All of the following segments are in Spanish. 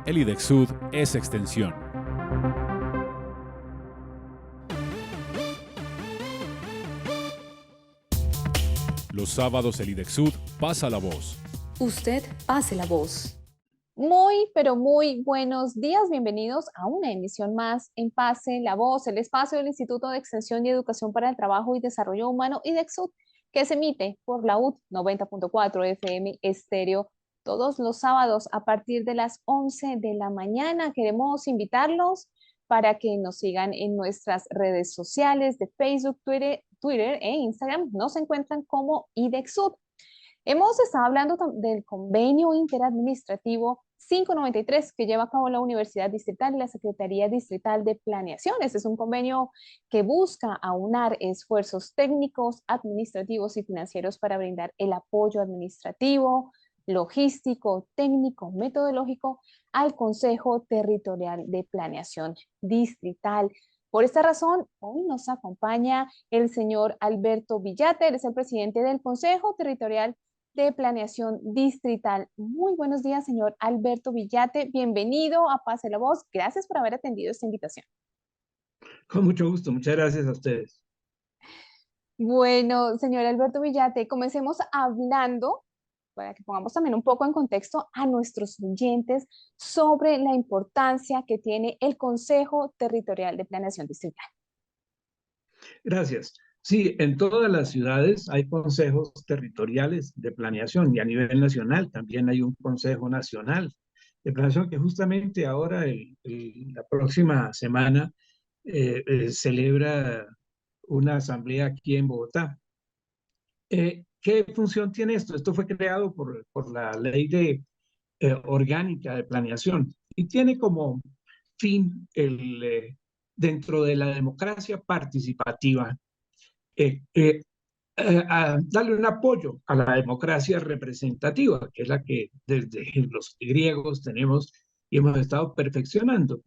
El IDEXUD es extensión. Los sábados el IDEXUD pasa la voz. Usted pase la voz. Muy, pero muy buenos días. Bienvenidos a una emisión más en Pase la Voz, el espacio del Instituto de Extensión y Educación para el Trabajo y Desarrollo Humano, IDEXUD, que se emite por la UD 90.4 FM Estéreo todos los sábados a partir de las 11 de la mañana. Queremos invitarlos para que nos sigan en nuestras redes sociales de Facebook, Twitter e Instagram. Nos encuentran como IDEXUD. Hemos estado hablando del convenio interadministrativo 593 que lleva a cabo la Universidad Distrital y la Secretaría Distrital de Planeación. Este es un convenio que busca aunar esfuerzos técnicos, administrativos y financieros para brindar el apoyo administrativo, logístico, técnico, metodológico al Consejo Territorial de Planeación Distrital. Por esta razón, hoy nos acompaña el señor Alberto Villate, él es el presidente del Consejo Territorial de Planeación Distrital. Muy buenos días, señor Alberto Villate. Bienvenido a Pase la Voz. Gracias por haber atendido esta invitación. Con mucho gusto. Muchas gracias a ustedes. Bueno, señor Alberto Villate, comencemos hablando, para que pongamos también un poco en contexto a nuestros oyentes sobre la importancia que tiene el Consejo Territorial de Planeación Distrital. Gracias. Sí, en todas las ciudades hay consejos territoriales de planeación y a nivel nacional también hay un Consejo Nacional de Planeación que justamente ahora, la próxima semana, celebra una asamblea aquí en Bogotá. ¿Qué función tiene esto? Esto fue creado por la ley orgánica de planeación y tiene como fin dentro de la democracia participativa a darle un apoyo a la democracia representativa, que es la que desde los griegos tenemos y hemos estado perfeccionando.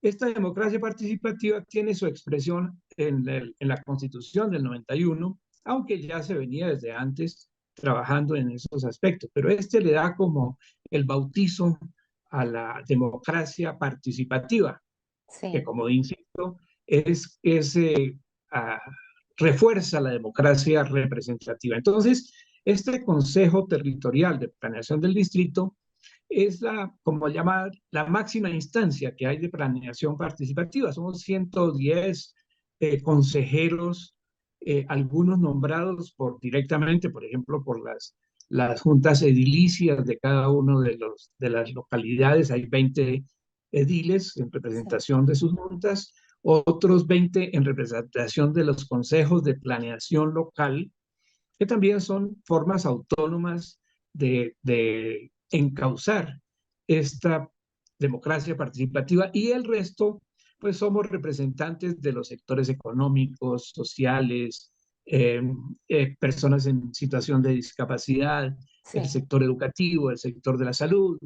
Esta democracia participativa tiene su expresión en la Constitución del 91, aunque ya se venía desde antes trabajando en esos aspectos, pero este le da como el bautizo a la democracia participativa, Sí. que como insisto, refuerza la democracia representativa. Entonces, este Consejo Territorial de Planeación del Distrito es como llamar, la máxima instancia que hay de planeación participativa. Somos 110 consejeros, algunos nombrados directamente, por ejemplo, por las juntas edilicias de cada uno de las localidades. Hay 20 ediles en representación de sus juntas, otros 20 en representación de los consejos de planeación local, que también son formas autónomas de encauzar esta democracia participativa, y el resto, pues somos representantes de los sectores económicos, sociales, personas en situación de discapacidad, Sí. el sector educativo, el sector de la salud,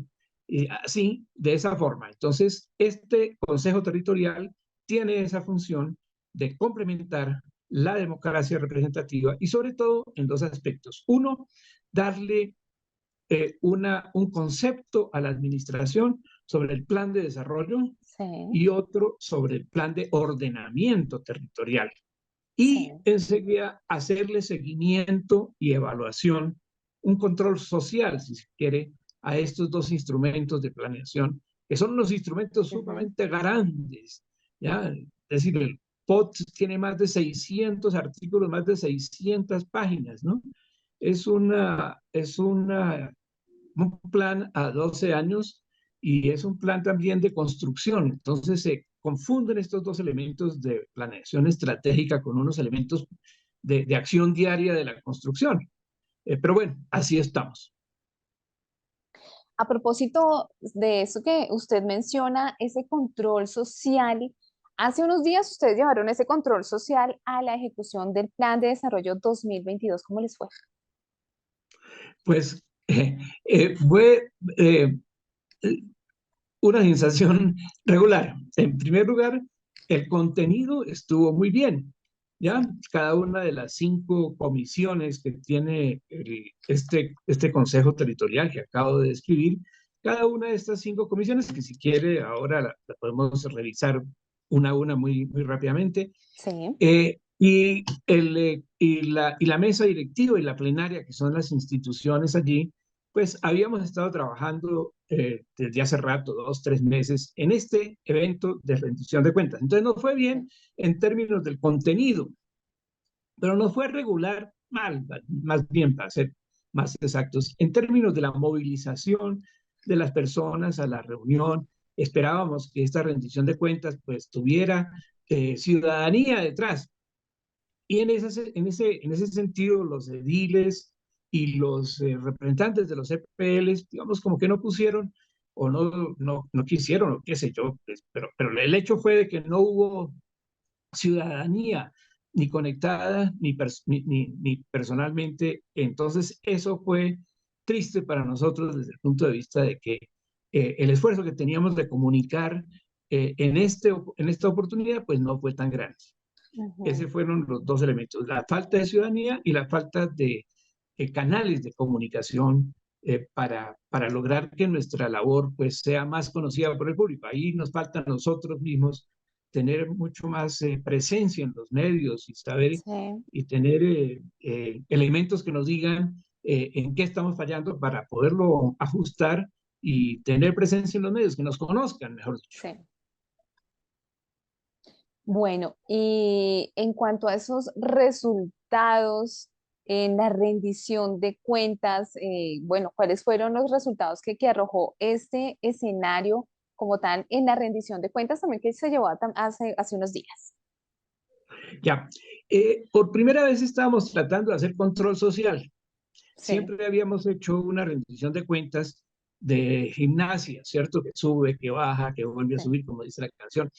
y así, de esa forma. Entonces, este Consejo Territorial tiene esa función de complementar la democracia representativa y sobre todo en dos aspectos. Uno, darle un concepto a la administración sobre el plan de desarrollo, Sí. y otro sobre el plan de ordenamiento territorial. Y Sí. enseguida hacerle seguimiento y evaluación, un control social, si se quiere, a estos dos instrumentos de planeación, que son unos instrumentos sumamente grandes, ¿ya? Es decir, el POT tiene más de 600 artículos, más de 600 páginas, ¿no? Es un plan a 12 años y es un plan también de construcción. Entonces se confunden estos dos elementos de planeación estratégica con unos elementos de acción diaria de la construcción. Pero bueno, así estamos. A propósito de eso que usted menciona, ese control social, hace unos días ustedes llevaron ese control social a la ejecución del Plan de Desarrollo 2022. ¿Cómo les fue? Pues fue una sensación regular. En primer lugar, el contenido estuvo muy bien, ¿ya? Cada una de las 5 comisiones que tiene este Consejo Territorial que acabo de describir cada una de estas 5 comisiones, que si quiere ahora la podemos revisar una a una muy rápidamente, Sí, y la mesa directiva y la plenaria, que son las instituciones allí, pues habíamos estado trabajando desde hace rato, 2, 3 meses, en este evento de rendición de cuentas. Entonces nos fue bien en términos del contenido, pero nos fue regular mal, más bien para ser más exactos, en términos de la movilización de las personas a la reunión. Esperábamos que esta rendición de cuentas pues tuviera ciudadanía detrás, y en ese sentido, los ediles y los representantes de los EPLs, digamos, como que no pusieron o no quisieron, o qué sé yo, pues, pero el hecho fue de que no hubo ciudadanía ni conectada ni personalmente. Entonces, eso fue triste para nosotros desde el punto de vista de que el esfuerzo que teníamos de comunicar en esta oportunidad, pues no fue tan grande. ujú, Esos fueron los dos elementos, la falta de ciudadanía y la falta de canales de comunicación para lograr que nuestra labor pues, sea más conocida por el público. Ahí nos falta a nosotros mismos tener mucho más presencia en los medios y saber sí. y tener elementos que nos digan en qué estamos fallando para poderlo ajustar y tener presencia en los medios, que nos conozcan, mejor dicho. Sí. Bueno, y en cuanto a esos resultados en la rendición de cuentas, bueno, ¿cuáles fueron los resultados que arrojó este escenario como tal en la rendición de cuentas también que se llevó hace unos días? Ya, por primera vez estábamos tratando de hacer control social. Sí, Siempre habíamos hecho una rendición de cuentas de gimnasia, ¿cierto? Que sube, que baja, que vuelve a sí, subir, como dice la canción,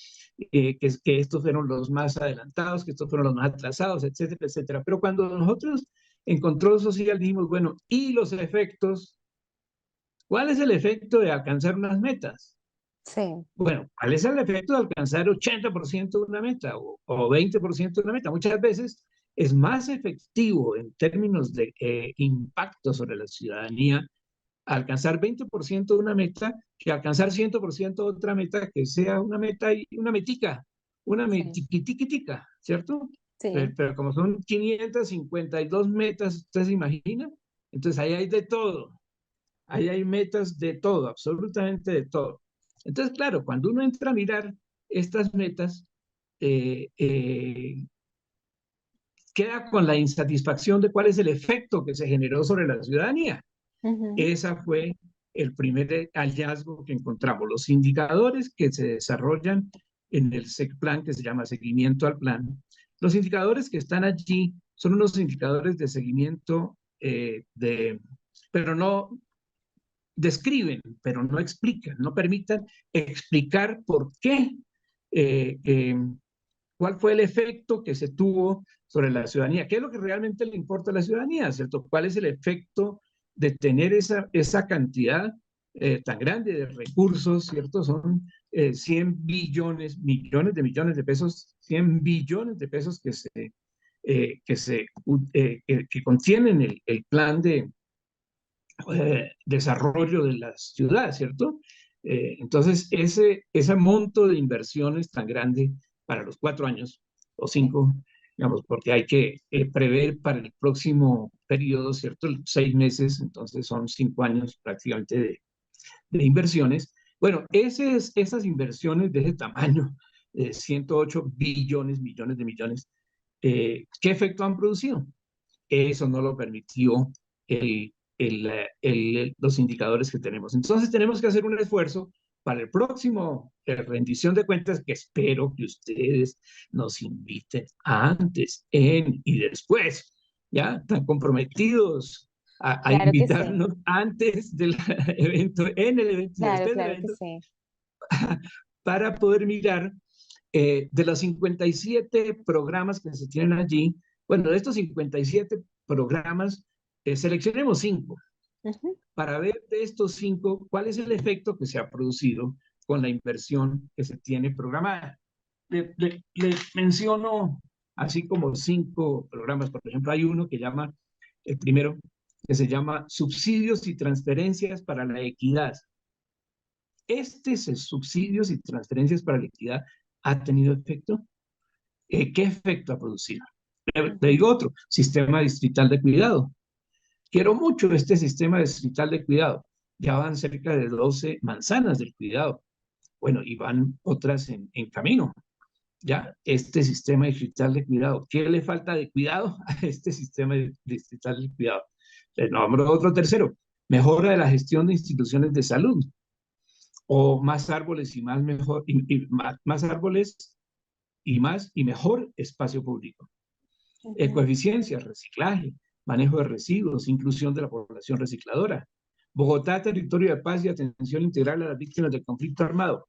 que estos fueron los más adelantados, que estos fueron los más atrasados, etcétera, etcétera. Pero cuando nosotros en control social dijimos, bueno, ¿y los efectos? ¿Cuál es el efecto de alcanzar unas metas? sí, Bueno, ¿cuál es el efecto de alcanzar 80% de una meta o 20% de una meta? Muchas veces es más efectivo en términos de impacto sobre la ciudadanía alcanzar 20% de una meta que alcanzar 100% de otra meta que sea una meta y una metica, una sí, metiquitiquitica, ¿cierto? sí, Pero como son 552 metas, ¿usted se imagina? Entonces ahí hay de todo. Ahí hay metas de todo, absolutamente de todo. Entonces, claro, cuando uno entra a mirar estas metas, eh, eh, queda con la insatisfacción de cuál es el efecto que se generó sobre la ciudadanía. ujú, Esa fue el primer hallazgo que encontramos. Los indicadores que se desarrollan en el plan, que se llama seguimiento al plan, los indicadores que están allí son unos indicadores de seguimiento pero no describen, pero no explican, no permitan explicar por qué, eh, eh, cuál fue el efecto que se tuvo sobre la ciudadanía, qué es lo que realmente le importa a la ciudadanía, ¿cierto? ¿Cuál es el efecto de tener esa cantidad tan grande de recursos, ¿cierto? Son 100 billones, millones de pesos, 100 billones de pesos que contienen el plan de desarrollo de la ciudad, ¿cierto? Entonces, ese monto de inversiones tan grande para los 4 años o sí, 5, digamos, porque hay que prever para el próximo periodo, ¿cierto? 6 meses, entonces son 5 años prácticamente de inversiones. Bueno, esas inversiones de ese tamaño, 108 billones, millones de millones, ¿qué efecto han producido? Eso no lo permitió los indicadores que tenemos. Entonces tenemos que hacer un esfuerzo para el próximo rendición de cuentas, que espero que ustedes nos inviten antes, en y después, ¿ya? Están comprometidos a claro que sí, invitarnos antes del evento, en el evento y claro, después del claro que evento, sí. para poder mirar de los 57 programas que se tienen allí. Bueno, de estos 57 programas, seleccionemos 5 Ujú, para ver de estos 5 cuál es el efecto que se ha producido con la inversión que se tiene programada. Le menciono así como 5 programas. Por ejemplo, hay uno que llama, el primero, que se llama Subsidios y Transferencias para la Equidad. subsidios y transferencias para la equidad ha tenido efecto? ¿Qué efecto ha producido? Le digo otro, sistema distrital de cuidado. Quiero mucho este sistema distrital de cuidado. Ya van cerca de 12 manzanas del cuidado. Bueno, y van otras en camino. Ya, este sistema distrital de cuidado. ¿Qué le falta de cuidado a este sistema distrital de cuidado? Le nombro otro tercero. Mejora de la gestión de instituciones de salud. O más árboles y más mejor, más árboles y más y mejor espacio público. Ecoeficiencia, reciclaje, manejo de residuos, inclusión de la población recicladora. Bogotá, territorio de paz y atención integral a las víctimas del conflicto armado.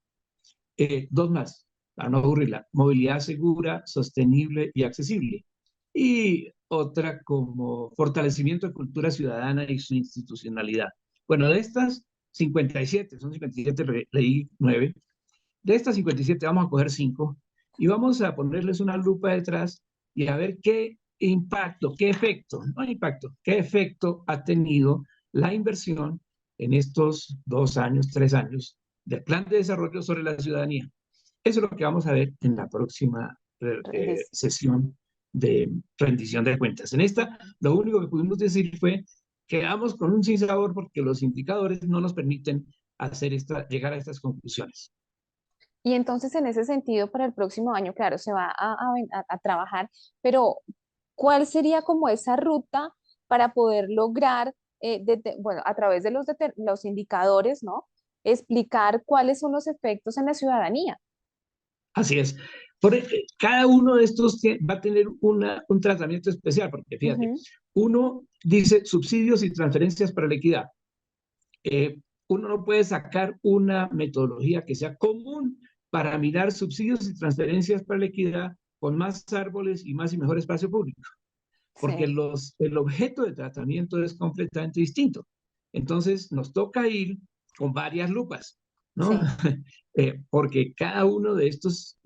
Dos más, para no aburrirla. Movilidad segura, sostenible y accesible. Y otra como fortalecimiento de cultura ciudadana y su institucionalidad. Bueno, de estas 57, son 57, leí 9. De estas 57 vamos a coger 5 y vamos a ponerles una lupa detrás y a ver qué impacto, qué efecto, no impacto, qué efecto ha tenido la inversión en estos 2 años, 3 años del plan de desarrollo sobre la ciudadanía. Eso es lo que vamos a ver en la próxima sesión de rendición de cuentas. En esta, lo único que pudimos decir fue quedamos con un sinsabor porque los indicadores no nos permiten llegar a estas conclusiones. Y entonces, en ese sentido, para el próximo año, claro, se va a trabajar, pero ¿cuál sería como esa ruta para poder lograr, bueno, a través de los indicadores, ¿no? Explicar cuáles son los efectos en la ciudadanía. Así es. Cada uno de estos va a tener un tratamiento especial, porque fíjate, uno dice subsidios y transferencias para la equidad. Uno no puede sacar una metodología que sea común para mirar subsidios y transferencias para la equidad con más árboles y más y mejor espacio público, porque el objeto de tratamiento es completamente distinto. Entonces nos toca ir con varias lupas, ¿no? Porque cada uno de estos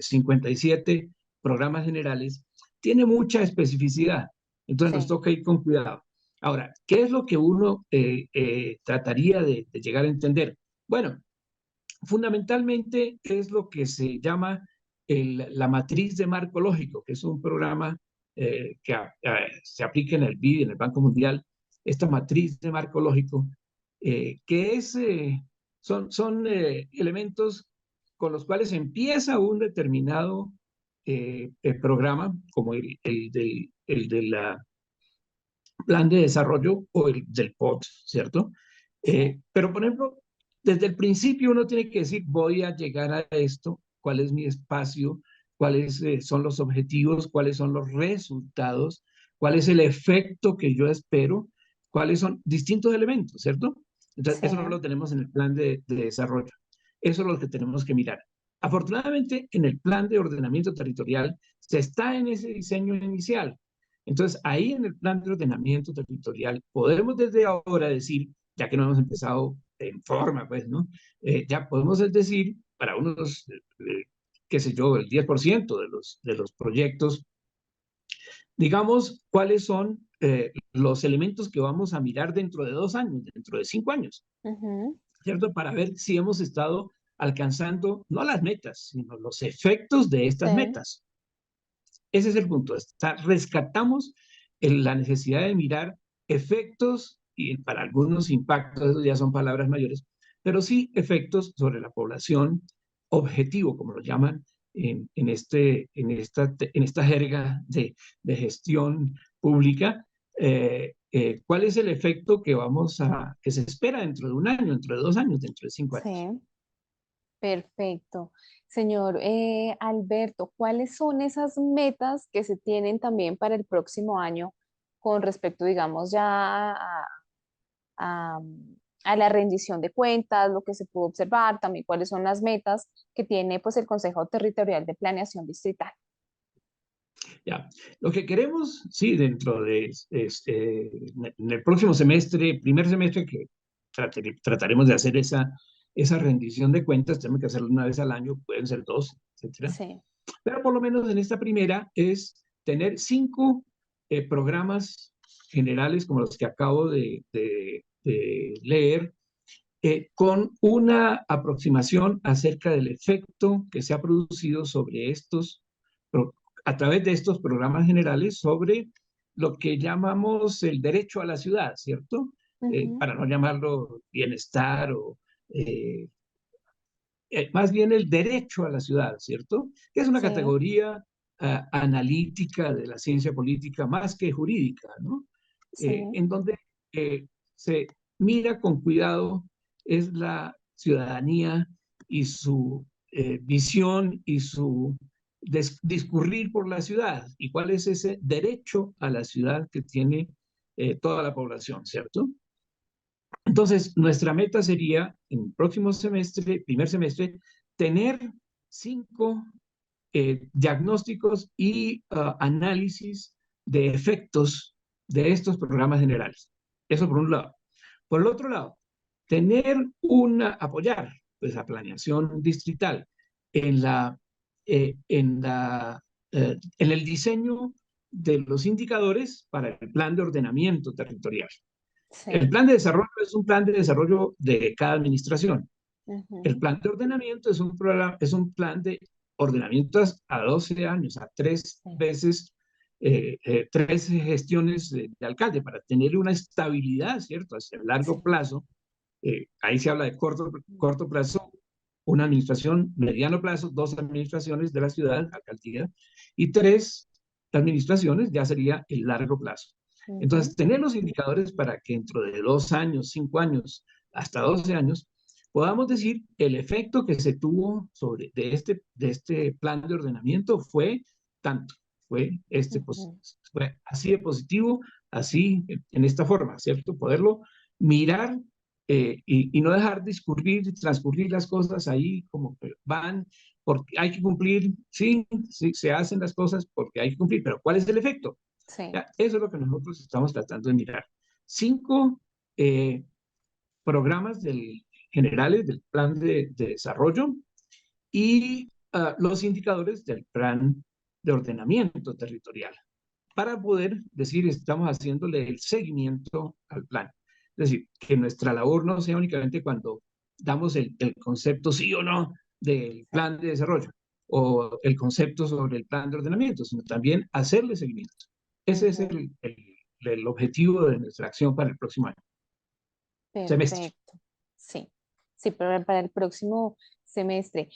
57 programas generales tiene mucha especificidad, entonces nos toca ir con cuidado. Ahora, ¿qué es lo que uno trataría de llegar a entender? Bueno, fundamentalmente es lo que se llama la matriz de marco lógico, que es un programa que se aplica en el BID, en el Banco Mundial, esta matriz de marco lógico, que son elementos con los cuales empieza un determinado programa, como el de la plan de desarrollo o el del POT, ¿cierto? Pero, por ejemplo, desde el principio uno tiene que decir, voy a llegar a esto, cuál es mi espacio, cuáles son los objetivos, cuáles son los resultados, cuál es el efecto que yo espero, cuáles son distintos elementos, ¿cierto? Entonces, eso no lo tenemos en el plan de desarrollo. Eso es lo que tenemos que mirar. Afortunadamente, en el plan de ordenamiento territorial se está en ese diseño inicial. Entonces, ahí en el plan de ordenamiento territorial podemos desde ahora decir, ya que no hemos empezado en forma, pues, ¿no? Ya podemos decir, para unos, qué sé yo, el 10% de los proyectos, digamos, cuáles son los elementos que vamos a mirar dentro de 2 años, dentro de 5 años, ¿cierto? Para ver si hemos estado alcanzando, no las metas, sino los efectos de estas metas. Ese es el punto. Rescatamos la necesidad de mirar efectos y para algunos impactos, eso ya son palabras mayores, pero sí efectos sobre la población objetivo, como lo llaman en esta jerga de gestión pública. ¿Cuál es el efecto que se espera dentro de 1 año, dentro de 2 años, dentro de 5 años? Sí. Perfecto. Señor Alberto, ¿cuáles son esas metas que se tienen también para el próximo año con respecto, digamos, ya a- a la rendición de cuentas, lo que se pudo observar, también cuáles son las metas que tiene pues el Consejo Territorial de Planeación Distrital? Ya, lo que queremos, sí, dentro de en el próximo semestre, primer semestre, que trataremos de hacer esa rendición de cuentas, tenemos que hacerlo 1 vez al año, pueden ser 2, etcétera. Sí. Pero por lo menos en esta primera es tener 5 programas generales como los que acabo de leer, con una aproximación acerca del efecto que se ha producido sobre a través de estos programas generales sobre lo que llamamos el derecho a la ciudad, ¿cierto? Para no llamarlo bienestar o más bien el derecho a la ciudad, ¿cierto? Que es una Sí, categoría analítica de la ciencia política más que jurídica, ¿no? sí, En donde se mira con cuidado es la ciudadanía y su visión y su discurrir por la ciudad y cuál es ese derecho a la ciudad que tiene toda la población, ¿cierto? Entonces, nuestra meta sería en el próximo semestre, primer semestre, tener 5 diagnósticos y análisis de efectos de estos programas generales. Eso por un lado. Por el otro lado, apoyar pues, la planeación distrital en, en el diseño de los indicadores para el plan de ordenamiento territorial. El sí. plan de desarrollo es un plan de desarrollo de cada administración. El Ujú, plan de ordenamiento es un plan de ordenamiento a 12 años, a 3 sí, veces, 3 gestiones de alcalde para tener una estabilidad, ¿cierto? Hacia el largo sí. plazo. Ahí se habla de corto plazo, una administración, mediano plazo, 2 administraciones de la ciudad, alcaldía, y 3 administraciones ya sería el largo plazo. Ujú, Entonces, tener los indicadores para que dentro de 2 años, 5 años, hasta 12 años, podamos decir el efecto que se tuvo de este plan de ordenamiento fue tanto, ujú. fue así de positivo, así en esta forma, ¿cierto? Poderlo mirar y no dejar discurrir, transcurrir las cosas ahí como que van, porque hay que cumplir, sí, sí, se hacen las cosas porque hay que cumplir, pero ¿cuál es el efecto? Sí, Ya, eso es lo que nosotros estamos tratando de mirar. 5 eh, programas generales del plan de desarrollo y los indicadores del plan de ordenamiento territorial para poder decir estamos haciéndole el seguimiento al plan. Es decir, que nuestra labor no sea únicamente cuando damos el concepto sí o no del sí. plan de desarrollo o el concepto sobre el plan de ordenamiento, sino también hacerle seguimiento. Ese es Ujú, el objetivo de nuestra acción para el próximo año, semestre. perfecto. Sí, sí, pero para el próximo semestre.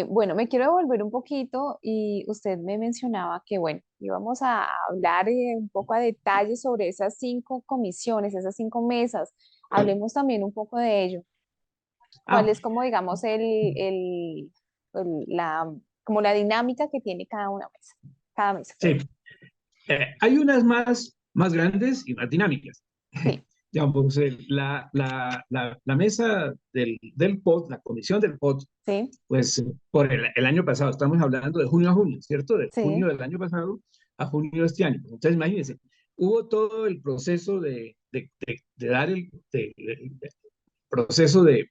Bueno, me quiero devolver un poquito y usted me mencionaba que, bueno, íbamos a hablar un poco a detalle sobre esas 5 comisiones, esas 5 mesas. Hablemos también un poco de ello. ¿Cuál Ah, es como, digamos, la, como la dinámica que tiene cada una mesa? Cada mesa, sí. perdón. Hay unas más grandes y más dinámicas. Sí, Digamos, la mesa del POT, la comisión del POT, sí, pues por el año pasado, estamos hablando de junio a junio, ¿cierto? De sí, junio del año pasado a junio de este año. Entonces, imagínense, hubo todo el proceso de dar proceso de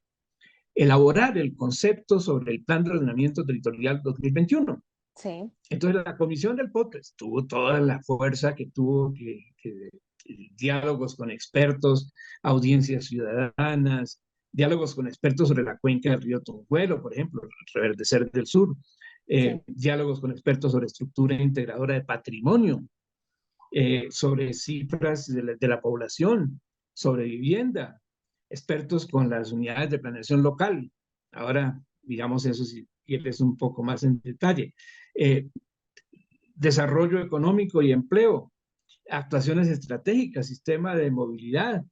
elaborar el concepto sobre el Plan de Ordenamiento Territorial 2021. sí. Entonces, la comisión del POT pues, tuvo toda la fuerza que tuvo, diálogos con expertos, audiencias ciudadanas, diálogos con expertos sobre la cuenca del río Tonjuelo, por ejemplo, el reverdecer del sur, Sí, diálogos con expertos sobre estructura integradora de patrimonio, sobre cifras de la población, sobre vivienda, expertos con las unidades de planeación local. Ahora, digamos eso si quieres un poco más en detalle. Eh, Desarrollo económico y empleo, actuaciones estratégicas, sistema de movilidad,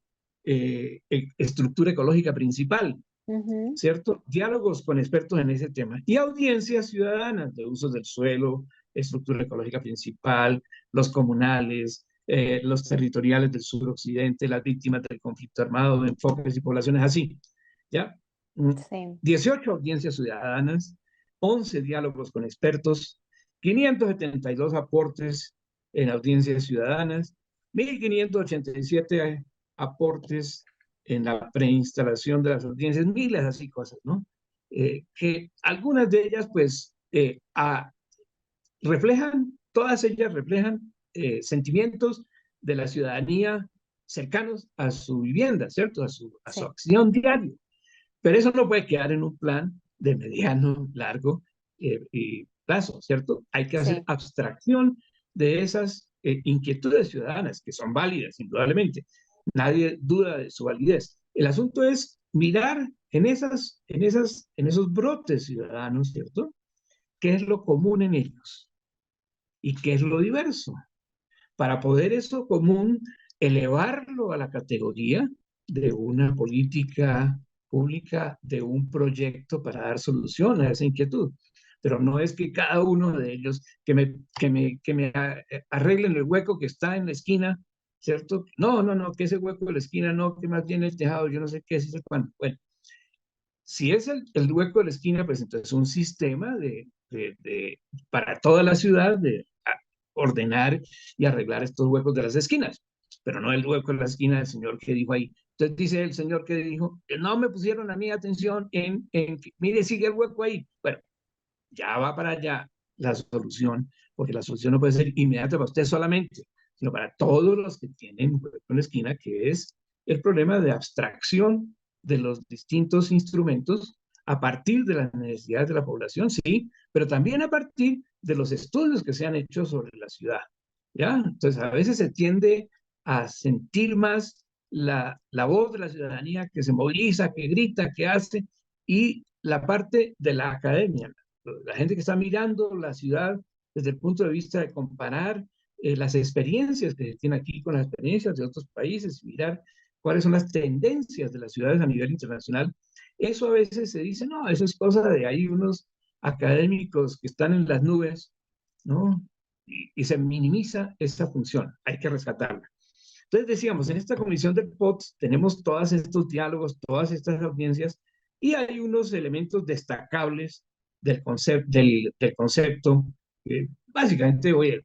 estructura ecológica principal, ujú, ¿cierto? Diálogos con expertos en ese tema y audiencias ciudadanas de usos del suelo, estructura ecológica principal, los comunales, los territoriales del suroccidente, las víctimas del conflicto armado, enfoques y poblaciones así, ¿ya? Mm, sí. 18 audiencias ciudadanas, 11 diálogos con expertos, 572 aportes en audiencias ciudadanas, 1587 aportes en la preinstalación de las audiencias, miles así cosas, ¿no? Que algunas de ellas, pues, todas ellas reflejan sentimientos de la ciudadanía cercanos a su vivienda, ¿cierto? A su Sí, acción diaria. Pero eso no puede quedar en un plan de mediano, largo y plazo, ¿cierto? Hay que hacer Sí. abstracción de esas inquietudes ciudadanas, que son válidas, indudablemente. Nadie duda de su validez. El asunto es mirar en esos brotes ciudadanos, ¿cierto? ¿Qué es lo común en ellos? ¿Y qué es lo diverso? Para poder eso común elevarlo a la categoría de una política pública, de un proyecto para dar solución a esa inquietud. Pero no es que cada uno de ellos, que me arreglen el hueco que está en la esquina, ¿cierto? No, no, no, que ese hueco de la esquina no, que más bien el tejado, yo no sé qué es, cuándo. Bueno, si es el hueco de la esquina, pues entonces un sistema para toda la ciudad de ordenar y arreglar estos huecos de las esquinas, pero no el hueco de la esquina del señor que dijo ahí. Entonces dice el señor que dijo, no me pusieron a mí atención mire, sigue el hueco ahí. Bueno, ya va para allá la solución, porque la solución no puede ser inmediata para usted solamente, sino para todos los que tienen hueco en la esquina, que es el problema de abstracción de los distintos instrumentos a partir de las necesidades de la población, sí, pero también a partir de los estudios que se han hecho sobre la ciudad, ¿ya? Entonces, a veces se tiende a sentir más la voz de la ciudadanía que se moviliza, que grita, que hace, y la parte de la academia, la gente que está mirando la ciudad desde el punto de vista de comparar las experiencias que se tienen aquí con las experiencias de otros países, mirar cuáles son las tendencias de las ciudades a nivel internacional. Eso a veces se dice, no, eso es cosa de ahí unos académicos que están en las nubes, ¿no? Y se minimiza esa función, hay que rescatarla. Entonces decíamos, en esta comisión de POTS tenemos todos estos diálogos, todas estas audiencias, y hay unos elementos destacables del concepto. Básicamente, oye,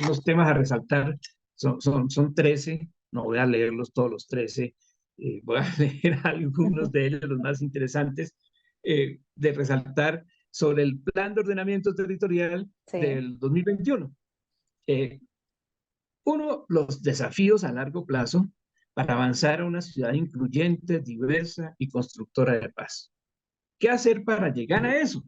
unos temas a resaltar son 13, no voy a leerlos todos los 13, voy a leer algunos de ellos, los más interesantes, de resaltar sobre el Plan de Ordenamiento Territorial Sí. del 2021. Uno, los desafíos a largo plazo para avanzar a una ciudad incluyente, diversa y constructora de paz. ¿Qué hacer para llegar a eso?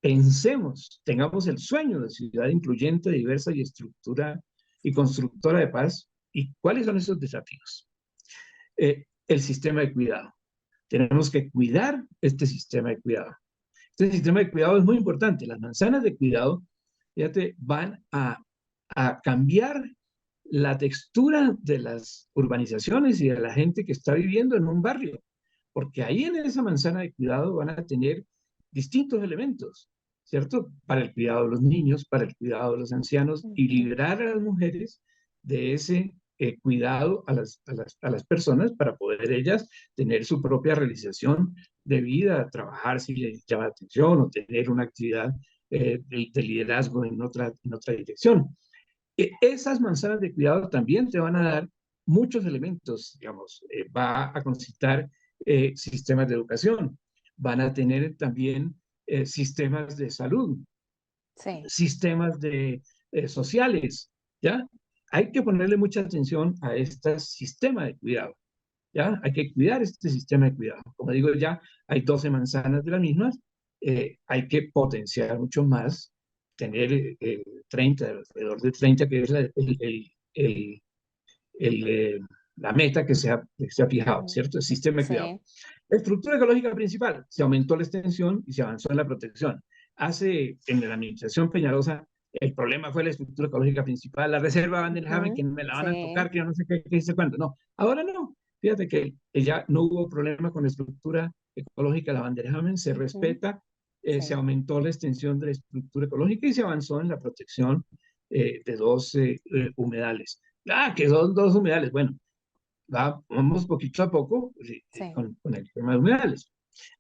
Pensemos, tengamos el sueño de ciudad incluyente, diversa y constructora de paz. ¿Y cuáles son esos desafíos? El sistema de cuidado. Tenemos que cuidar este sistema de cuidado. Este sistema de cuidado es muy importante. Las manzanas de cuidado, fíjate, van a cambiar la textura de las urbanizaciones y de la gente que está viviendo en un barrio, porque ahí en esa manzana de cuidado van a tener distintos elementos, ¿cierto? Para el cuidado de los niños, para el cuidado de los ancianos y liberar a las mujeres de ese cuidado a las personas para poder ellas tener su propia realización de vida, trabajar si les llama la atención o tener una actividad de liderazgo en otra dirección. Esas manzanas de cuidado también te van a dar muchos elementos, digamos, va a concitar sistemas de educación, van a tener también sistemas de salud, Sí. sistemas sociales, ¿ya? Hay que ponerle mucha atención a este sistema de cuidado, ¿ya? Hay que cuidar este sistema de cuidado. Como digo, ya hay 12 manzanas de las mismas, hay que potenciar mucho más, tener 30, alrededor de 30, que es la meta que se ha fijado, ¿cierto? El sistema de cuidado. Sí. La estructura ecológica principal, se aumentó la extensión y se avanzó en la protección. En la administración Peñalosa, el problema fue la estructura ecológica principal, la reserva Van der Haven, que me la van a tocar, que yo no sé qué dice cuánto. No, ahora no. Fíjate que ya no hubo problema con la estructura ecológica de la Van der Haven, se respeta, se aumentó la extensión de la estructura ecológica y se avanzó en la protección de 12 humedales. Que son 2 humedales. Bueno, vamos poquito a poco con el tema de humedales.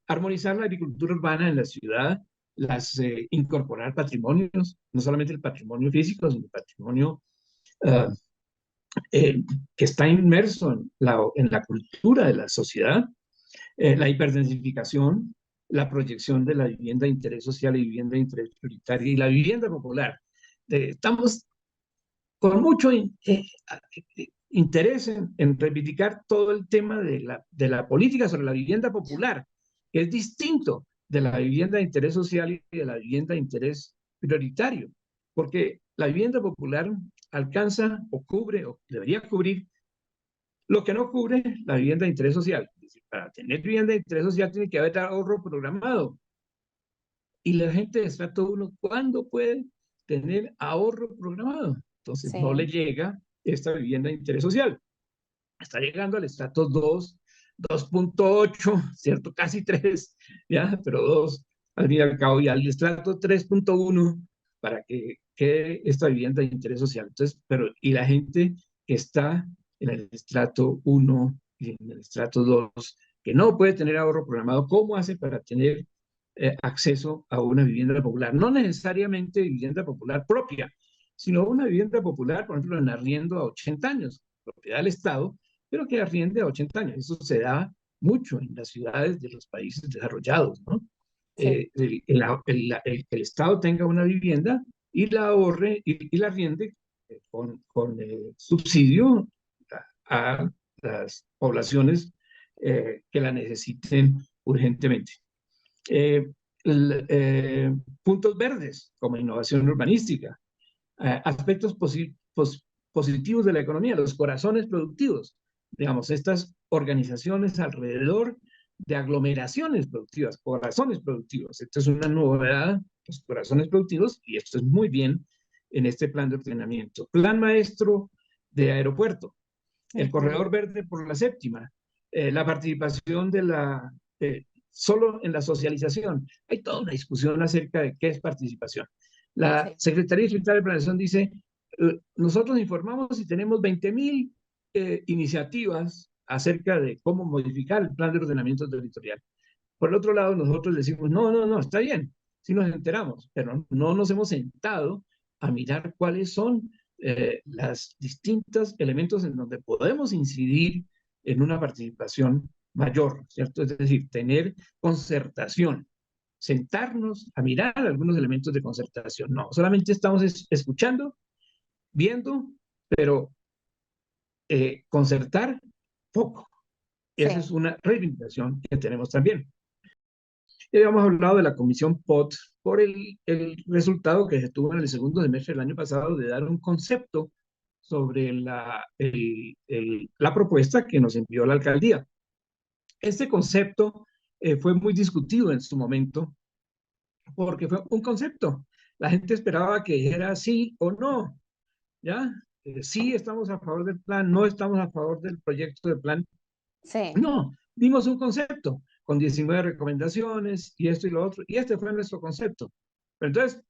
Armonizar la agricultura urbana en la ciudad, incorporar patrimonios, no solamente el patrimonio físico, sino el patrimonio que está inmerso en la cultura de la sociedad, la hiperdensificación, la proyección de la vivienda de interés social y vivienda de interés prioritario y la vivienda popular. Estamos con mucho interés en reivindicar todo el tema de la política sobre la vivienda popular, que es distinto de la vivienda de interés social y de la vivienda de interés prioritario, porque la vivienda popular alcanza o cubre o debería cubrir lo que no cubre la vivienda de interés social. Es decir, para tener vivienda de interés social tiene que haber ahorro programado. Y la gente de estrato 1, ¿cuándo puede tener ahorro programado? Entonces no le Sí, llega esta vivienda de interés social. Está llegando al estrato 2, 2.8, ¿cierto? Casi 3, ¿ya? Pero 2 al fin y al cabo, y al estrato 3.1 para que quede esta vivienda de interés social. Entonces, pero, y la gente que está en el estrato 1 y en el estrato 2, que no puede tener ahorro programado, ¿cómo hace para tener acceso a una vivienda popular? No necesariamente vivienda popular propia, sino una vivienda popular, por ejemplo, en arriendo a 80 años, propiedad del Estado, pero que arriende a 80 años. Eso se da mucho en las ciudades de los países desarrollados, ¿no? sí, El Estado tenga una vivienda y la ahorre y la arriende con subsidio a las poblaciones que la necesiten urgentemente. Eh, Puntos verdes como innovación urbanística, aspectos positivos de la economía, los corazones productivos, digamos, estas organizaciones alrededor de aglomeraciones productivas, corazones productivos. Esto es una novedad, los corazones productivos, y esto es muy bien en este plan de ordenamiento. Plan maestro de aeropuerto, el ujú, corredor verde por la séptima, la participación de solo en la socialización. Hay toda una discusión acerca de qué es participación. La sí, Secretaría Distrital de Planeación dice, nosotros informamos y tenemos 20.000 iniciativas acerca de cómo modificar el plan de ordenamiento territorial. Por el otro lado, nosotros decimos, no, no, no, está bien, sí nos enteramos, pero no nos hemos sentado a mirar cuáles son los distintos elementos en donde podemos incidir en una participación mayor, ¿cierto? Es decir, tener concertación, sentarnos a mirar algunos elementos de concertación. No, solamente estamos escuchando, viendo, pero concertar poco. Esa es sí, una reivindicación que tenemos también. Ya habíamos hablado de la comisión POT por el resultado que se tuvo en el segundo semestre del año pasado de dar un concepto sobre la propuesta que nos envió la alcaldía. Este concepto fue muy discutido en su momento porque fue un concepto. La gente esperaba que dijera sí o no, ¿ya? Sí estamos a favor del plan, no estamos a favor del proyecto de plan. sí, No, dimos un concepto con 19 recomendaciones y esto y lo otro, y este fue nuestro concepto. Pero entonces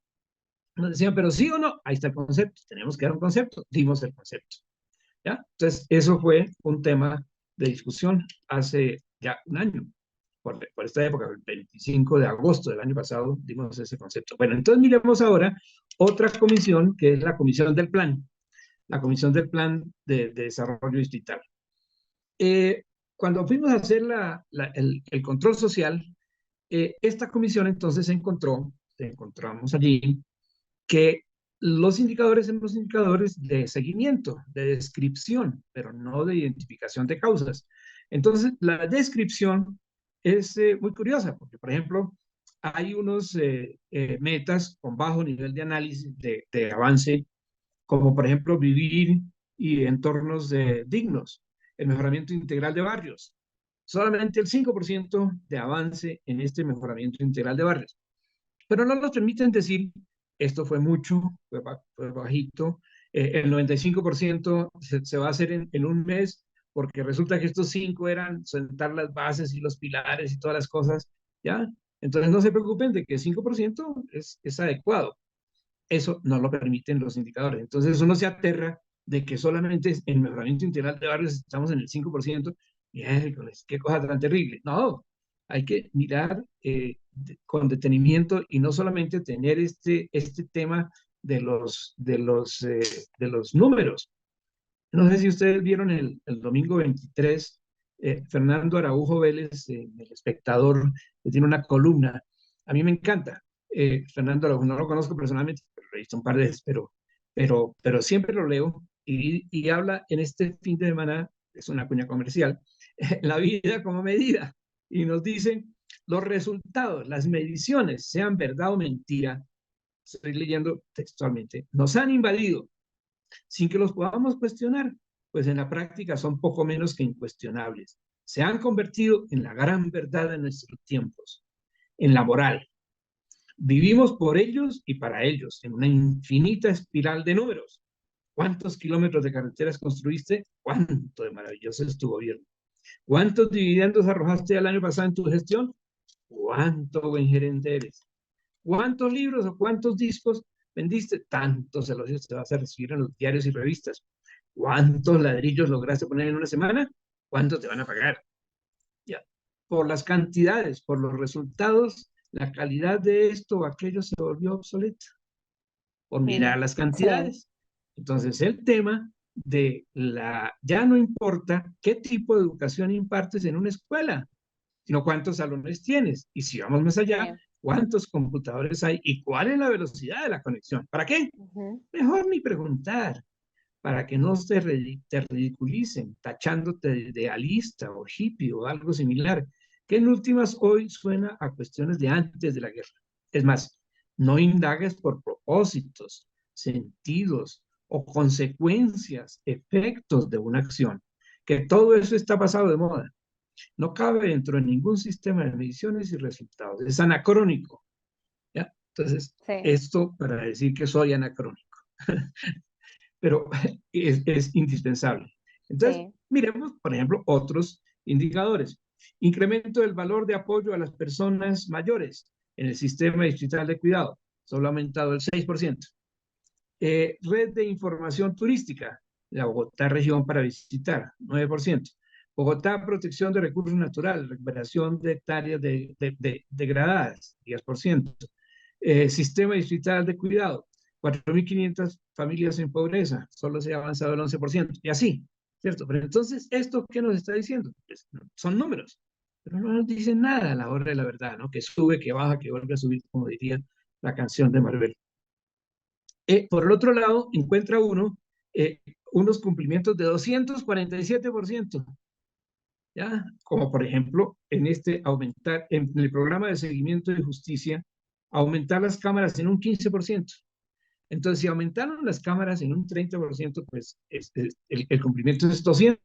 nos decían, pero sí o no, ahí está el concepto, tenemos que dar un concepto, dimos el concepto. ¿Ya? Entonces, eso fue un tema de discusión hace ya un año, por esta época, el 25 de agosto del año pasado, dimos ese concepto. Bueno, entonces miremos ahora otra comisión, que es la comisión del plan, la comisión del plan de desarrollo distrital. Cuando fuimos a hacer el control social, esta comisión entonces encontramos allí que los indicadores son los indicadores de seguimiento, de descripción, pero no de identificación de causas. Entonces, la descripción es muy curiosa, porque, por ejemplo, hay unos metas con bajo nivel de análisis de avance, como por ejemplo vivir y entornos dignos, el mejoramiento integral de barrios. Solamente el 5% de avance en este mejoramiento integral de barrios. Pero no nos permiten decir, esto fue mucho, fue bajito, el 95% se va a hacer en un mes, porque resulta que estos 5 eran sentar las bases y los pilares y todas las cosas, ¿ya? Entonces no se preocupen de que el 5% es adecuado. Eso no lo permiten los indicadores. Entonces uno se aterra de que solamente en mejoramiento integral de barrios estamos en el 5%. Miércoles, qué cosa tan terrible. No, hay que mirar con detenimiento y no solamente tener este tema de los números. No sé si ustedes vieron el domingo 23, Fernando Araujo Vélez, El Espectador, que tiene una columna. A mí me encanta. Fernando Araujo, no lo conozco personalmente, pero lo he visto un par de veces, pero siempre lo leo y habla en este fin de semana, es una cuña comercial, la vida como medida, y nos dice, los resultados, las mediciones, sean verdad o mentira, estoy leyendo textualmente, nos han invadido sin que los podamos cuestionar, pues en la práctica son poco menos que incuestionables. Se han convertido en la gran verdad de nuestros tiempos, en la moral. Vivimos por ellos y para ellos, en una infinita espiral de números. ¿Cuántos kilómetros de carreteras construiste? ¿Cuánto de maravilloso es tu gobierno? ¿Cuántos dividendos arrojaste el año pasado en tu gestión? ¿Cuánto buen gerente eres? ¿Cuántos libros o cuántos discos vendiste? Tantos elogios te vas a recibir en los diarios y revistas. ¿Cuántos ladrillos lograste poner en una semana? ¿Cuánto te van a pagar? Ya. Por las cantidades, por los resultados, la calidad de esto o aquello se volvió obsoleta. Por mirar las Sí, cantidades. Entonces, el tema ya no importa qué tipo de educación impartes en una escuela, sino cuántos salones tienes. Y si vamos más allá, sí. cuántos computadores hay y cuál es la velocidad de la conexión. ¿Para qué? Ujú. Mejor ni preguntar, para que no te ridiculicen, tachándote de idealista o hippie o algo similar, que en últimas hoy suena a cuestiones de antes de la guerra. Es más, no indagues por propósitos, sentidos o consecuencias, efectos de una acción, que todo eso está pasado de moda. No cabe dentro de ningún sistema de mediciones y resultados. Es anacrónico. ¿Ya? Entonces, Sí, esto para decir que soy anacrónico, pero es indispensable. Entonces, sí. miremos, por ejemplo, otros indicadores. Incremento del valor de apoyo a las personas mayores en el sistema distrital de cuidado, solo ha aumentado el 6%. Red de información turística, la Bogotá región para visitar, 9%. Bogotá, protección de recursos naturales, recuperación de hectáreas degradadas, 10%. Sistema distrital de cuidado, 4.500 familias en pobreza, solo se ha avanzado el 11%, y así, ¿cierto? Pero entonces, ¿esto qué nos está diciendo? Pues, son números, pero no nos dicen nada a la hora de la verdad, ¿no? Que sube, que baja, que vuelve a subir, como diría la canción de Marvel. Por el otro lado, encuentra uno unos cumplimientos de 247%, ¿ya? Como por ejemplo, aumentar, en el programa de seguimiento de justicia, aumentar las cámaras en un 15%. Entonces, si aumentaron las cámaras en un 30%, pues el cumplimiento es 200%,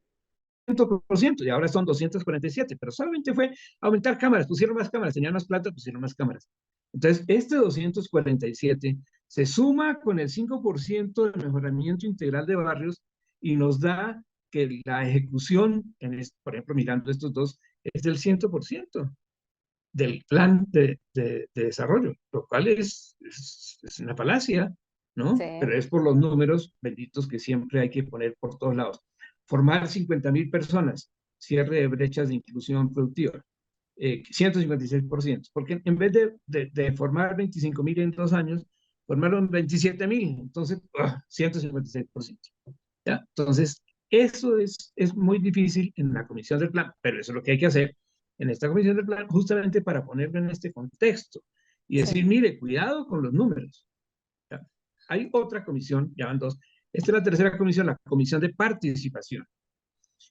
y ahora son 247, pero solamente fue aumentar cámaras, pusieron más cámaras, tenían más plata, pusieron más cámaras. Entonces, este 247 se suma con el 5% de mejoramiento integral de barrios y nos da que la ejecución, por ejemplo, mirando estos dos, es del 100% del plan de desarrollo, lo cual es una falacia, ¿no? Sí. Pero es por los números benditos que siempre hay que poner por todos lados. Formar 50.000 personas, cierre de brechas de inclusión productiva, 156%, porque en vez de formar 25.000 en 2 años, formaron 27.000, entonces 156%. ¿Ya? Entonces, eso es muy difícil en la comisión del plan, pero eso es lo que hay que hacer en esta comisión del plan, justamente para ponerlo en este contexto y decir, Sí. mire, cuidado con los números. ¿Ya? Hay otra comisión, ya van dos. Esta es la tercera comisión, la comisión de participación.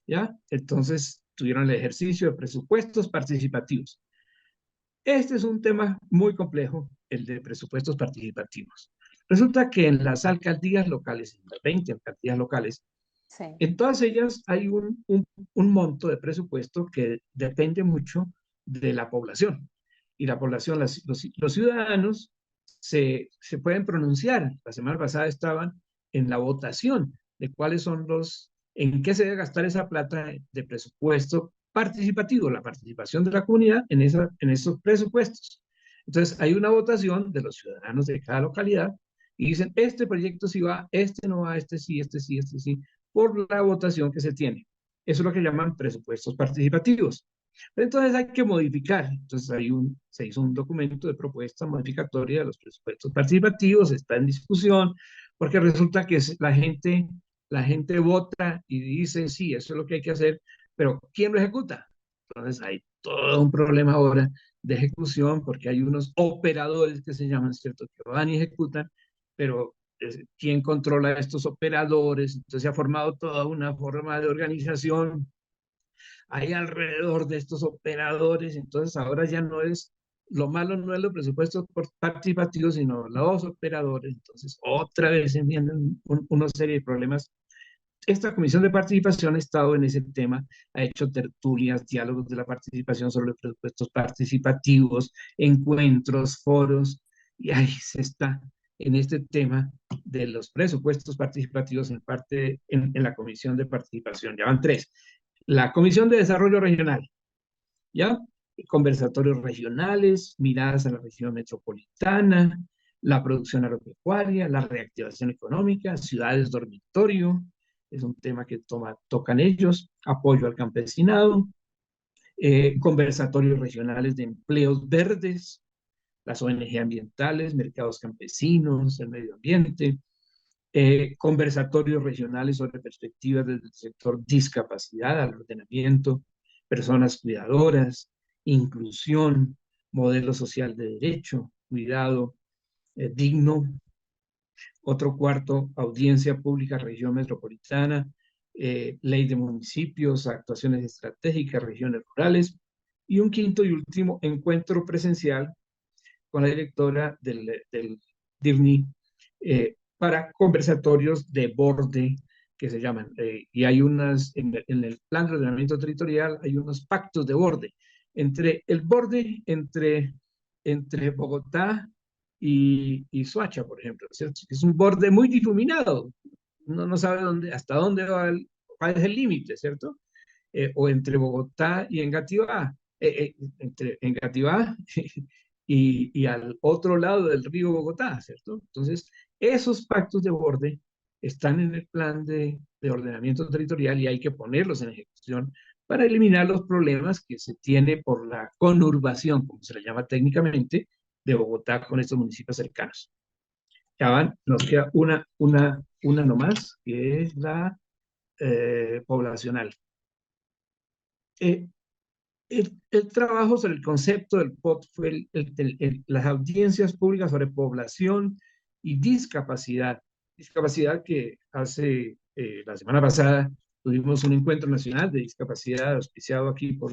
¿Ya? Entonces, tuvieron el ejercicio de presupuestos participativos. Este es un tema muy complejo, el de presupuestos participativos. Resulta que en las alcaldías locales, en las 20 alcaldías locales, Sí. en todas ellas hay un monto de presupuesto que depende mucho de la población. Y la población, los ciudadanos se pueden pronunciar. La semana pasada estaban en la votación de cuáles son en qué se debe gastar esa plata de presupuesto participativo, la participación de la comunidad en esos presupuestos. Entonces, hay una votación de los ciudadanos de cada localidad y dicen, este proyecto sí va, este no va, este sí, este sí, este sí, por la votación que se tiene. Eso es lo que llaman presupuestos participativos. Pero entonces hay que modificar. Entonces se hizo un documento de propuesta modificatoria de los presupuestos participativos, está en discusión, porque resulta que la gente vota y dice, sí, eso es lo que hay que hacer, pero ¿quién lo ejecuta? Entonces hay todo un problema ahora de ejecución, porque hay unos operadores que se llaman, ¿cierto?, que van y ejecutan, pero quién controla a estos operadores. Entonces se ha formado toda una forma de organización ahí alrededor de estos operadores. Entonces ahora ya no es, lo malo no es los presupuestos participativos, sino los operadores. Entonces otra vez se vienen una serie de problemas. Esta comisión de participación ha estado en ese tema, ha hecho tertulias, diálogos de la participación sobre los presupuestos participativos, encuentros, foros, y ahí se está en este tema de los presupuestos participativos en la comisión de participación. Ya van tres. La comisión de desarrollo regional, ¿ya? Conversatorios regionales, miradas a la región metropolitana, la producción agropecuaria, la reactivación económica, ciudades dormitorio, es un tema que tocan ellos, apoyo al campesinado, conversatorios regionales de empleos verdes, las ONG ambientales, mercados campesinos, el medio ambiente, conversatorios regionales sobre perspectivas del sector discapacidad, al ordenamiento, personas cuidadoras, inclusión, modelo social de derecho, cuidado digno. Otro cuarto, audiencia pública, región metropolitana, ley de municipios, actuaciones estratégicas, regiones rurales. Y un quinto y último, encuentro presencial con la directora del DIRNI para conversatorios de borde que se llaman. Y hay en el plan de ordenamiento territorial, hay unos pactos de borde. El borde entre Bogotá y Soacha, por ejemplo, ¿cierto? Es un borde muy difuminado. Uno no sabe hasta dónde cuál es el límite, ¿cierto? O entre Bogotá y Engativá. Entre Engativá y al otro lado del río Bogotá, ¿cierto? Entonces, esos pactos de borde están en el plan de ordenamiento territorial y hay que ponerlos en ejecución para eliminar los problemas que se tiene por la conurbación, como se le llama técnicamente, de Bogotá con estos municipios cercanos. Ya van, nos queda una nomás, que es la poblacional. El trabajo sobre el concepto del POT fue las audiencias públicas sobre población y discapacidad. Discapacidad que hace la semana pasada tuvimos un encuentro nacional de discapacidad auspiciado aquí por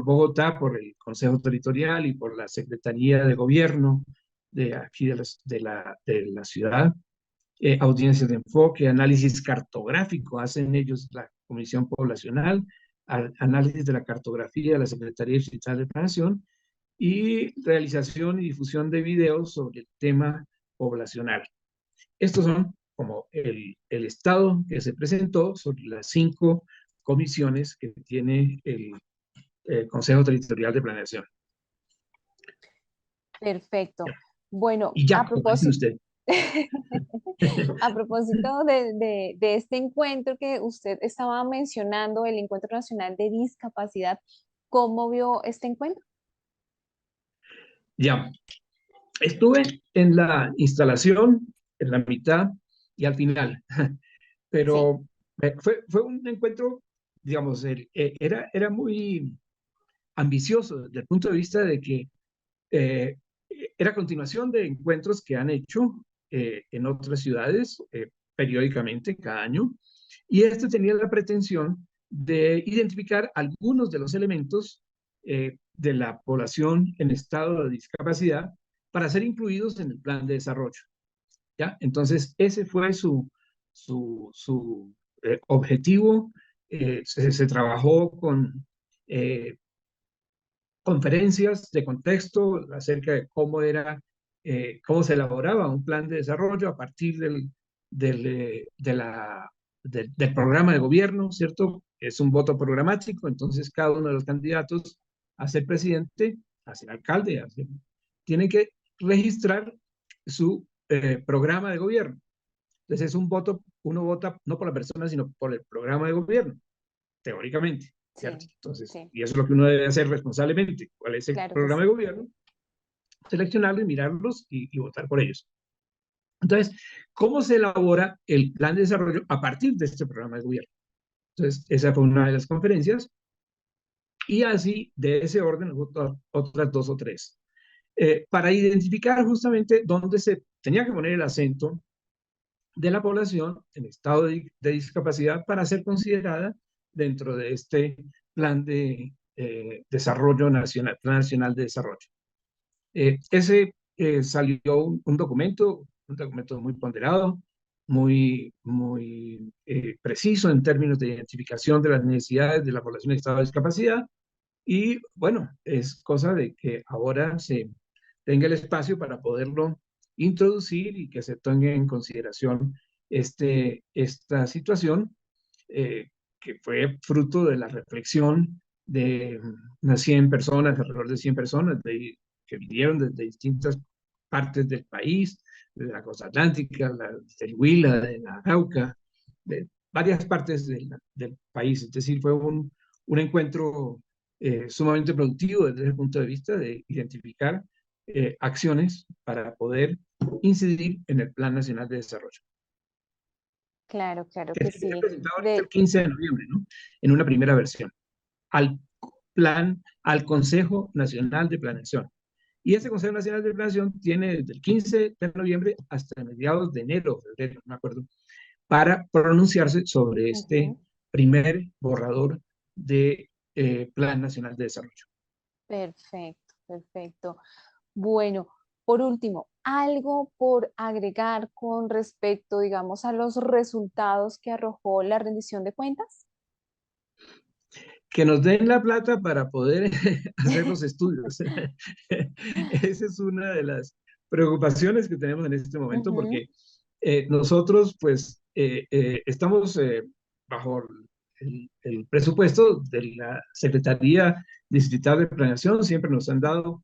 Bogotá, por el Consejo Territorial y por la Secretaría de Gobierno de aquí de la ciudad. Audiencias de enfoque, análisis cartográfico, hacen ellos la Comisión Poblacional, análisis de la cartografía de la Secretaría Distrital de Planación y realización y difusión de videos sobre el tema poblacional. Estos son como el estado que se presentó sobre las 5 comisiones que tiene el Consejo Territorial de Planeación. Perfecto. Bueno, Y ya, a propósito, usted. a propósito de este encuentro que usted estaba mencionando, el Encuentro Nacional de Discapacidad, ¿cómo vio este encuentro? Ya, estuve en la instalación, en la mitad y al final, Sí, pero fue un encuentro, digamos, era muy ambicioso desde el punto de vista de que eh, era continuación de encuentros que han hecho en otras ciudades periódicamente cada año, y este tenía la pretensión de identificar algunos de los elementos de la población en estado de discapacidad para ser incluidos en el plan de desarrollo. ¿Ya? Entonces, ese fue su objetivo. Se trabajó con conferencias de contexto acerca de cómo se elaboraba un plan de desarrollo a partir del programa de gobierno, ¿cierto? Es un voto programático, entonces cada uno de los candidatos a ser presidente, a ser alcalde, tiene que registrar su programa de gobierno. Entonces es un voto, uno vota no por la persona, sino por el programa de gobierno, teóricamente. ¿Cierto? sí, Entonces, sí, y eso es lo que uno debe hacer responsablemente. ¿Cuál es el claro que programa sí. de gobierno? Seleccionarlos, mirarlos y votar por ellos. Entonces, ¿cómo se elabora el plan de desarrollo a partir de este programa de gobierno? Entonces, esa fue una de las conferencias y así, de ese orden, otras 2 o 3. para identificar justamente dónde se tenía que poner el acento de la población en estado de discapacidad para ser considerada dentro de este plan de desarrollo nacional, Plan Nacional de Desarrollo. Salió un documento muy ponderado, muy preciso en términos de identificación de las necesidades de la población en estado de discapacidad. Y bueno, es cosa de que ahora se tenga el espacio para poderlo introducir y que se tenga en consideración esta situación, que fue fruto de la reflexión de unas 100 personas, alrededor de 100 personas que vinieron desde distintas partes del país, de la costa atlántica, del Huila, de la Arauca, de varias partes del país. Es decir, fue un encuentro sumamente productivo desde el punto de vista de identificar acciones para poder incidir en el Plan Nacional de Desarrollo, Claro, claro que que se sí. presentado ahorita el 15 de noviembre, ¿no? En una primera versión, al al Consejo Nacional de Planeación. Y ese Consejo Nacional de Planeación tiene desde el 15 de noviembre hasta mediados de enero, febrero, no me acuerdo, para pronunciarse sobre este Ujú. primer borrador de Plan Nacional de Desarrollo. Perfecto, perfecto. Bueno, por último, algo por agregar con respecto, digamos, a los resultados que arrojó la rendición de cuentas. Que nos den la plata para poder hacer los estudios. Esa es una de las preocupaciones que tenemos en este momento, Ujú. porque nosotros pues estamos bajo el presupuesto de la Secretaría Distrital de Planeación. Siempre nos han dado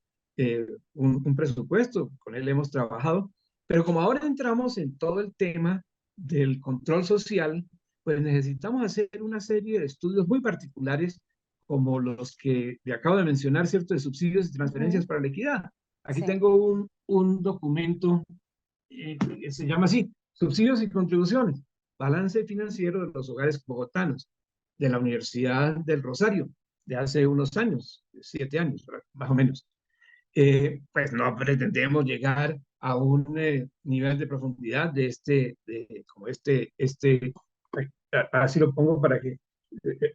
un presupuesto, con él hemos trabajado, pero como ahora entramos en todo el tema del control social, pues necesitamos hacer una serie de estudios muy particulares, como los que le acabo de mencionar, ¿cierto?, de subsidios y transferencias Ujú. para la equidad. Aquí Sí. tengo un documento que se llama así: Subsidios y contribuciones, balance financiero de los hogares bogotanos, de la Universidad del Rosario, de hace unos años, 7 años, más o menos. Pues no pretendemos llegar a un nivel de profundidad como así lo pongo para que,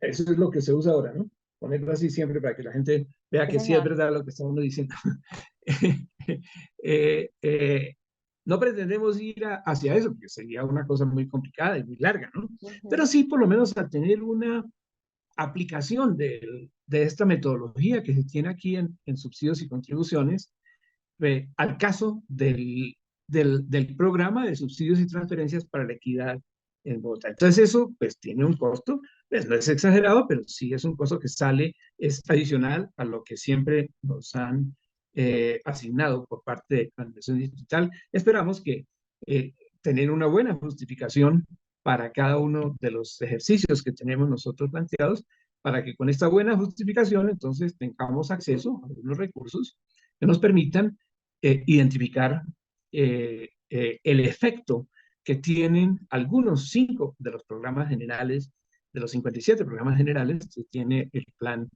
eso es lo que se usa ahora, ¿no? Ponerlo así siempre para que la gente vea Sí, que sí es señor. verdad lo que está uno diciendo. eh, eh, no pretendemos ir hacia eso, porque sería una cosa muy complicada y muy larga, ¿no? Pero Ujú. sí, por lo menos, a tener una aplicación de esta metodología que se tiene aquí en subsidios y contribuciones, al caso del programa de subsidios y transferencias para la equidad en Bogotá. Entonces eso pues tiene un costo, pues no es exagerado, pero sí es un costo que sale, es adicional a lo que siempre nos han asignado por parte de la Administración Digital. Esperamos que tener una buena justificación para cada uno de los ejercicios que tenemos nosotros planteados, para que con esta buena justificación entonces tengamos acceso a unos recursos que nos permitan identificar el efecto que tienen algunos 5 de los programas generales, de los 57 programas generales que tiene el Plan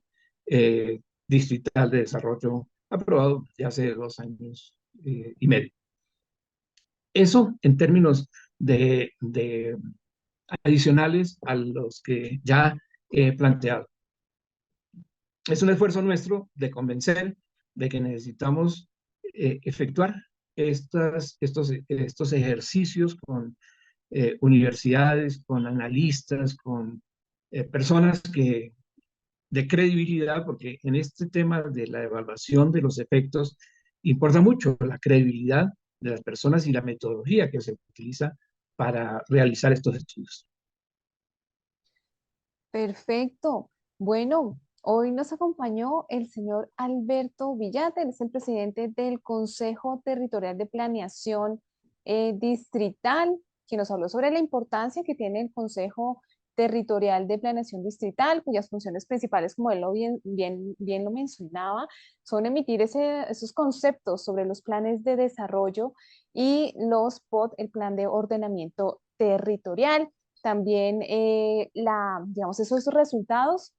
Distrital de Desarrollo aprobado ya hace 2 años y medio. Eso en términos de adicionales a los que ya he planteado. Es un esfuerzo nuestro de convencer de que necesitamos efectuar estos ejercicios con universidades, con analistas, con personas de credibilidad, porque en este tema de la evaluación de los efectos importa mucho la credibilidad de las personas y la metodología que se utiliza para realizar estos estudios. Perfecto. Bueno, hoy nos acompañó el señor Alberto Villate, él es el presidente del Consejo Territorial de Planeación Distrital, que nos habló sobre la importancia que tiene el Consejo Territorial de Planeación Distrital, cuyas funciones principales, como él bien lo mencionaba, son emitir esos conceptos sobre los planes de desarrollo y los POT, el Plan de Ordenamiento Territorial. También, digamos, esos resultados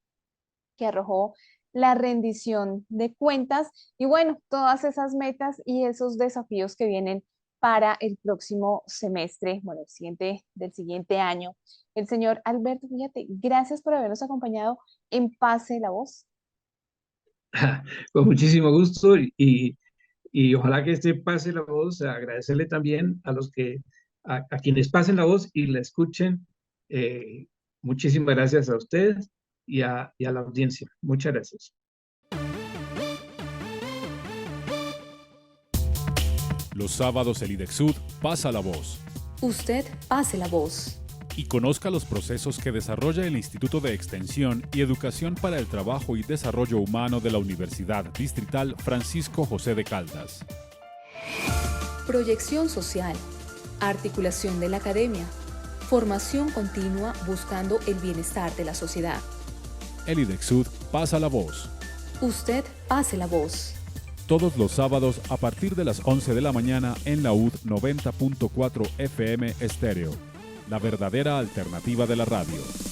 que arrojó la rendición de cuentas y bueno, todas esas metas y esos desafíos que vienen para el próximo semestre, bueno, del siguiente año. El señor Alberto Villate, gracias por habernos acompañado en Pase la Voz. Con muchísimo gusto y ojalá que este pase la voz, agradecerle también a a quienes pasen la voz y la escuchen. Muchísimas gracias a ustedes y a la audiencia. Muchas gracias. Los sábados el IDEXUD pasa la voz Usted pase la voz. y conozca los procesos que desarrolla el Instituto de Extensión y Educación para el Trabajo y Desarrollo Humano de la Universidad Distrital Francisco José de Caldas. Proyección social. Articulación de la academia. Formación continua buscando el bienestar de la sociedad. El IDEXUD pasa la voz. Usted pase la voz. Todos los sábados a partir de las 11 de la mañana en la UD 90.4 FM Estéreo. La verdadera alternativa de la radio.